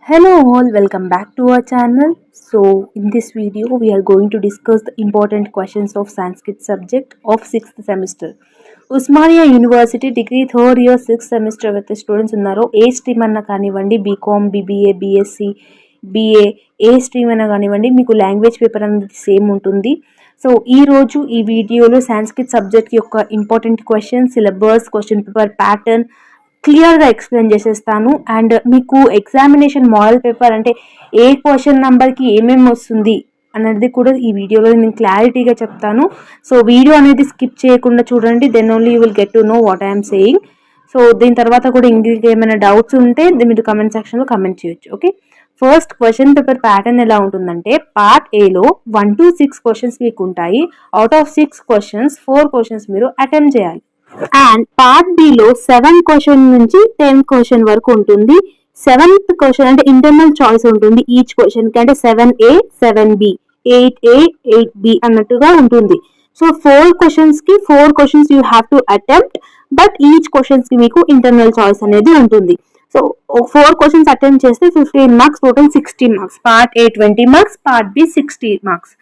Hello all, welcome back to our channel. So in this video we are going to discuss the important questions of Sanskrit subject of 6th semester. Osmania university degree third year 6th semester అయితే students ఉన్నారో ఏ stream అన్నా కానివ్వండి, BCom, BBA, BSc, BA, ఏ stream అయినా కానివ్వండి, మీకు language paper అనేది same ఉంటుంది. So ఈరోజు ఈ వీడియోలో సాంస్క్రిట్ సబ్జెక్ట్ యొక్క important question, syllabus, question paper pattern క్లియర్గా ఎక్స్ప్లెయిన్ చేసేస్తాను. అండ్ మీకు ఎగ్జామినేషన్ మోడల్ పేపర్ అంటే ఏ క్వశ్చన్ నెంబర్కి ఏమేమి వస్తుంది అనేది కూడా ఈ వీడియోలో నేను క్లారిటీగా చెప్తాను. సో వీడియో అనేది స్కిప్ చేయకుండా చూడండి, then only you will get to know what I'm saying. So దీని తర్వాత కూడా ఇంకేమైనా డౌట్స్ ఉంటే మీరు కమెంట్ సెక్షన్లో కమెంట్ చేయొచ్చు. Okay, first question paper pattern ఎలా ఉంటుందంటే, పార్ట్ ఏలో 1 to 6 క్వశ్చన్స్ మీకు ఉంటాయి. అవుట్ ఆఫ్ 6 క్వశ్చన్స్ 4 క్వశ్చన్స్ మీరు అటెంప్ట్ చేయాలి. అండ్ పార్ట్ బిలో 7 క్వశ్చన్ నుంచి 10 క్వశ్చన్ వరకు ఉంటుంది. 7th క్వశ్చన్ అంటే ఇంటర్నల్ చాయిస్ ఉంటుంది ఈచ్ క్వశ్చన్ కి, అంటే 7A 7B 8A 8B అన్నట్టుగా ఉంటుంది. సో 4 క్వశ్చన్స్ కి 4 questions you have to attempt, but each questions కి మీకు ఇంటర్నల్ చాయిస్ అనేది ఉంటుంది. సో 4 క్వశ్చన్స్ అటెంప్ట్ చేస్తే 15 marks, total 60 marks. Part A 20 marks, part B 60 marks.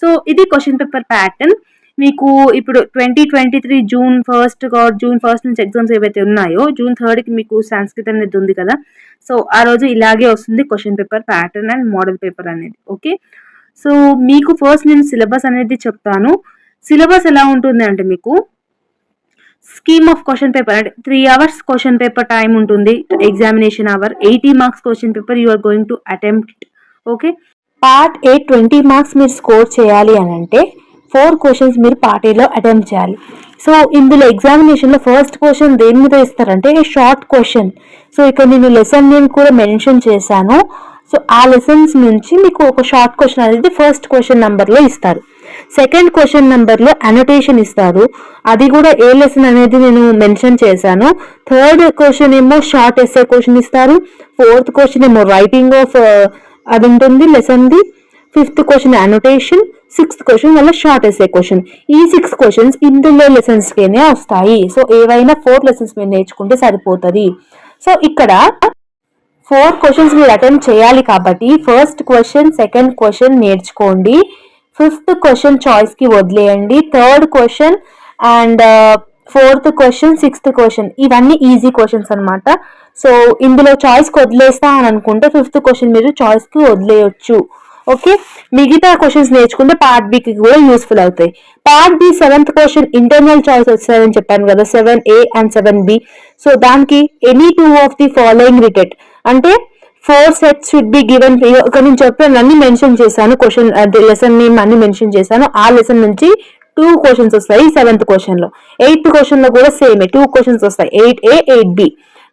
So ఇది క్వశ్చన్ పేపర్ ప్యాటర్న్. మీకు ఇప్పుడు 2023 జూన్ 1 నుంచి ఎగ్జామ్స్ ఏవైతే ఉన్నాయో, జూన్ 3కి మీకు సాంస్క్రిట్ అనేది ఉంది కదా. సో ఆ రోజు ఇలాగే వస్తుంది question paper pattern and model paper అనేది. ఓకే, సో మీకు ఫస్ట్ నేను సిలబస్ అనేది చెప్తాను. సిలబస్ ఎలా ఉంటుంది అంటే, మీకు స్కీమ్ ఆఫ్ క్వశ్చన్ పేపర్ అంటే 3 hours క్వశ్చన్ పేపర్ టైం ఉంటుంది, examination hour. 80 marks question paper you are going to attempt. Okay, part A 20 marks మీరు స్కోర్ చేయాలి అని అంటే 4 క్వశ్చన్స్ మీరు పార్ట్ ఏలో అటెంప్ట్ చేయాలి. సో ఇందులో ఎగ్జామినేషన్లో ఫస్ట్ క్వశ్చన్ దేని మీద ఇస్తారంటే షార్ట్ క్వశ్చన్. సో ఇక్కడ నేను లెసన్ నేమ్ కూడా మెన్షన్ చేశాను. సో ఆ లెసన్స్ నుంచి మీకు ఒక షార్ట్ క్వశ్చన్ అనేది ఫస్ట్ క్వశ్చన్ నెంబర్లో ఇస్తారు. సెకండ్ క్వశ్చన్ నెంబర్లో అనోటేషన్ ఇస్తారు, అది కూడా ఏ లెసన్ అనేది నేను మెన్షన్ చేశాను. థర్డ్ క్వశ్చన్ ఏమో షార్ట్ ఎస్సే క్వశ్చన్ ఇస్తారు. ఫోర్త్ క్వశ్చన్ ఏమో రైటింగ్ ఆఫ్ అది ఉంటుంది లెసన్ది. Fifth question annotation, 6th question వల్ల షార్ట్ ఎస్సే క్వశ్చన్. ఈ 6 క్వశ్చన్స్ ఇందులో లెసన్స్కేనే వస్తాయి. సో ఏవైనా 4 లెసన్స్ మీరు నేర్చుకుంటే సరిపోతుంది. సో ఇక్కడ 4 క్వశ్చన్స్ మీరు అటెంప్ట్ చేయాలి కాబట్టి ఫస్ట్ క్వశ్చన్, సెకండ్ క్వశ్చన్ నేర్చుకోండి. 5th క్వశ్చన్ చాయిస్ కి వదిలేయండి. Third question and 4th question, 6th question ఇవన్నీ ఈజీ క్వశ్చన్స్ అనమాట. సో ఇందులో చాయిస్ కి వదిలేస్తా అని అనుకుంటే 5th క్వశ్చన్ మీరు చాయిస్ కి వదిలేయొచ్చు. ఓకే, మిగతా క్వశ్చన్స్ నేర్చుకుంటే పార్ట్ బికి కూడా యూస్ఫుల్ అవుతాయి. Part B 7th question internal choice వచ్చాయని చెప్పాను కదా, 7A and 7B. సో దానికి ఎనీ 2 of the following రిటెట్ అంటే 4 sets షుడ్ బి గివెన్. ఇక్కడ నేను చెప్పాను, అన్ని మెన్షన్ చేశాను, క్వశ్చన్ లెసన్ నేమ్ అన్ని మెన్షన్ చేశాను. ఆ లెసన్ నుంచి 2 క్వశ్చన్స్ వస్తాయి 7th క్వశ్చన్ లో. 8th క్వశ్చన్ లో కూడా సేమ్ 2 క్వశ్చన్స్ వస్తాయి, 8A 8B.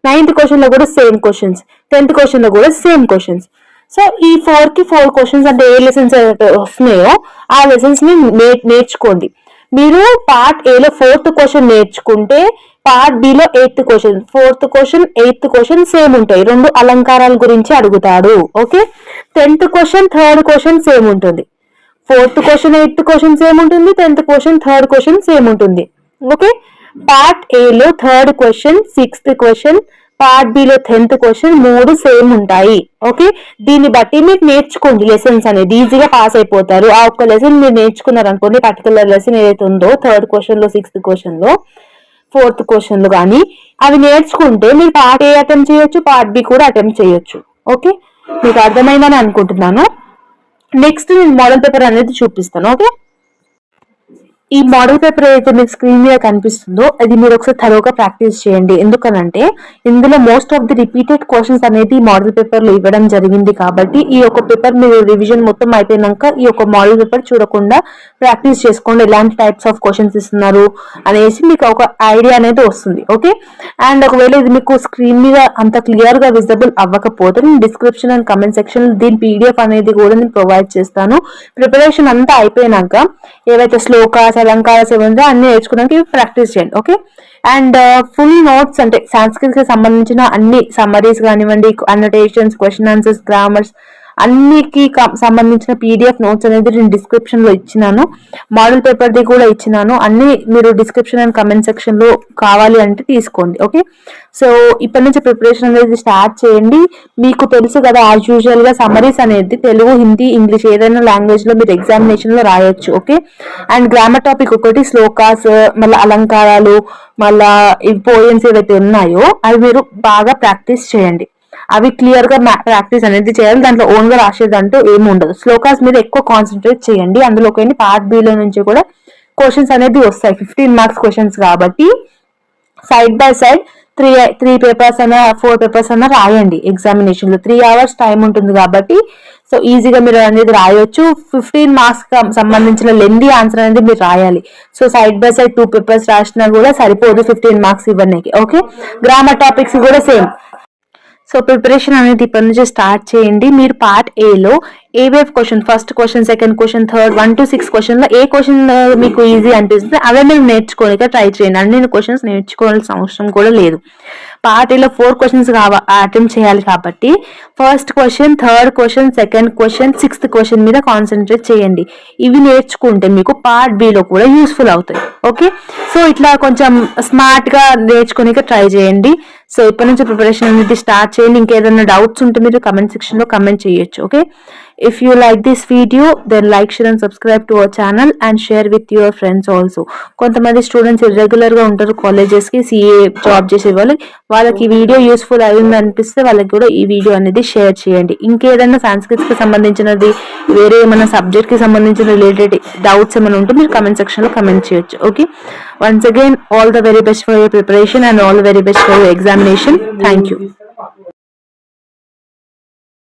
9th క్వశ్చన్ లో కూడా సేమ్ క్వశ్చన్స్, 10th క్వశ్చన్ లో కూడా సేమ్ క్వశ్చన్స్. సో ఈ 4 క్వశ్చన్స్ అంటే ఏ లెసన్స్ వస్తున్నాయో ఆ లెసన్స్ ని నేర్చుకోండి. మీరు పార్ట్ ఏలో 4th క్వశ్చన్ నేర్చుకుంటే part below 8th question, 4th question, 8th question same ఉంటాయి. 2 అలంకారాల గురించి అడుగుతాడు. Okay, 10th question, 3rd question same ఉంటుంది. 4th question, 8th question same ఉంటుంది. 10th question, 3rd question same ఉంటుంది. ఓకే, పార్ట్ ఏలో 3rd question, 6th question, part below 10th question 3 same ఉంటాయి. Okay, దీన్ని బట్టి మీరు నేర్చుకోండి లెసన్స్ అనేది, ఈజీగా పాస్ అయిపోతారు. ఆ ఒక్క లెసన్ మీరు నేర్చుకున్నారు అనుకోండి, పర్టికులర్ లెసన్ ఏదైతే ఉందో 3rd క్వశ్చన్ లో, 6th క్వశ్చన్ లో, 4th క్వశ్చన్ లో కానీ అవి నేర్చుకుంటే మీరు పార్ట్ ఏ అటెంప్ట్ చేయొచ్చు, పార్ట్ బి కూడా అటెంప్ట్ చేయొచ్చు. ఓకే, మీకు అర్థమైందని అనుకుంటున్నాను. నెక్స్ట్ నేను మోడల్ పేపర్ అనేది చూపిస్తాను. ఓకే, ఈ మోడల్ పేపర్ ఏదైతే మీకు స్క్రీన్ మీద కనిపిస్తుందో అది మీరు ఒకసారి థరోగా ప్రాక్టీస్ చేయండి. ఎందుకనంటే ఇందులో most of the repeated questions అనేది మోడల్ పేపర్ లో ఇవ్వడం జరిగింది కాబట్టి ఈ యొక్క పేపర్ మీరు రివిజన్ మొత్తం అయిపోయినాక ఈ యొక్క మోడల్ పేపర్ చూడకుండా ప్రాక్టీస్ చేసుకోండి, ఎలాంటి టైప్స్ ఆఫ్ క్వశ్చన్స్ ఇస్తున్నారు అనేసి మీకు ఒక ఐడియా అనేది వస్తుంది. ఓకే, అండ్ ఒకవేళ ఇది మీకు స్క్రీన్ మీద అంత క్లియర్ గా విజిబుల్ అవ్వకపోతే నేను డిస్క్రిప్షన్ అండ్ కమెంట్ సెక్షన్ దీని PDF అనేది కూడా నేను ప్రొవైడ్ చేస్తాను. ప్రిపరేషన్ అంతా అయిపోయినాక ఏవైతే శ్లోకాస్, అలంకారాస్ ఏమైందో అన్ని నేర్చుకోవడానికి ప్రాక్టీస్ చేయండి. ఓకే, అండ్ ఫుల్ నోట్స్ అంటే సాంస్క్రిట్ కి సంబంధించిన అన్ని సమ్మరీస్ కానివ్వండి, అనోటేషన్స్, క్వశ్చన్ ఆన్సర్స్, గ్రామర్స్ అన్నికి సంబంధించిన పీడిఎఫ్ నోట్స్ అనేది నేను డిస్క్రిప్షన్ లో ఇచ్చినాను, మోడల్ పేపర్ ది కూడా ఇచ్చినాను. అన్ని మీరు డిస్క్రిప్షన్ అండ్ కమెంట్ సెక్షన్ లో కావాలి అంటే తీసుకోండి. ఓకే, సో ఇప్పటి నుంచి ప్రిపరేషన్ అనేది స్టార్ట్ చేయండి. మీకు తెలుసు కదా, యాజ్ యూజువల్ గా సమరీస్ అనేది తెలుగు, హిందీ, ఇంగ్లీష్ ఏదైనా లాంగ్వేజ్ లో మీరు ఎగ్జామినేషన్ లో రాయొచ్చు. ఓకే, అండ్ గ్రామర్ టాపిక్ ఒకటి, శ్లోకాస్, మళ్ళీ అలంకారాలు, మళ్ళా ఈ పోయమ్స్ ఏవైతే ఉన్నాయో అవి మీరు బాగా ప్రాక్టీస్ చేయండి. అవి క్లియర్ గా ప్రాక్టీస్ అనేది చేయాలి. దాంట్లో ఓన్ గా రాసేదంటూ ఏమి ఉండదు. శ్లోకాస్ మీద ఎక్కువ కాన్సన్ట్రేట్ చేయండి. అందులోకి పార్ట్ బి లో నుంచి కూడా క్వశ్చన్స్ అనేది వస్తాయి, 15 మార్క్స్ క్వశ్చన్స్ కాబట్టి side by side three papers అయినా 4 పేపర్స్ అయినా రాయండి. ఎగ్జామినేషన్ లో 3 hours టైం ఉంటుంది కాబట్టి సో ఈజీగా మీరు అనేది రాయొచ్చు. 15 మార్క్స్ సంబంధించిన లెందీ ఆన్సర్ అనేది మీరు రాయాలి. So side by side 2 papers రాసినా కూడా సరిపోదు 15 మార్క్స్ ఇవ్వడానికి. ఓకే, గ్రామర్ టాపిక్స్ కూడా సేమ్. సో ప్రిపరేషన్ అనేది ఇప్పటి నుంచి స్టార్ట్ చేయండి. మీరు పార్ట్ ఏలో ఏవే question, first question, second question, third 1 to 6 question లో ఏ క్వశ్చన్ మీకు ఈజీ అనిపిస్తుంది అవే మీరు నేర్చుకోలేక ట్రై చేయండి. అన్ని క్వశ్చన్స్ నేర్చుకోవాల్సిన అవసరం కూడా లేదు. పార్ట్ ఏలో 4 క్వశ్చన్స్ అటెంప్ట్ చేయాలి కాబట్టి first question, third question, second question, 6th question మీద కాన్సన్ట్రేట్ చేయండి. ఇవి నేర్చుకుంటే మీకు పార్ట్ బిలో కూడా యూస్ఫుల్ అవుతాయి. ఓకే, సో ఇట్లా కొంచెం స్మార్ట్ గా నేర్చుకోనిక ట్రై చేయండి. సో ఇప్పటి నుంచి ప్రిపరేషన్ అనేది స్టార్ట్ చేయండి. ఇంకేదైనా డౌట్స్ ఉంటే మీరు కమెంట్ సెక్షన్ లో కమెంట్ చేయొచ్చు. Okay, if you like this video then like, share and subscribe to our channel and share with your friends also. కొంతమంది స్టూడెంట్స్ ఇర్రెగ్యులర్ గా ఉంటారు కాలేజెస్ కి, సిఏ జాబ్ చేసే వాళ్ళకి ఈ వీడియో యూస్ఫుల్ అయింది అనిపిస్తే వాళ్ళకి కూడా ఈ వీడియో అనేది షేర్ చేయండి. ఇంకేదైనా సాంస్క్రిట్స్ కి సంబంధించినది, వేరే ఏమైనా సబ్జెక్ట్ కి సంబంధించిన రిలేటెడ్ డౌట్స్ ఏమైనా ఉంటే మీరు కమెంట్ సెక్షన్ లో కమెంట్ చేయొచ్చు. Okay, once again all the very best for your preparation and all the very best for your examination. Thank you.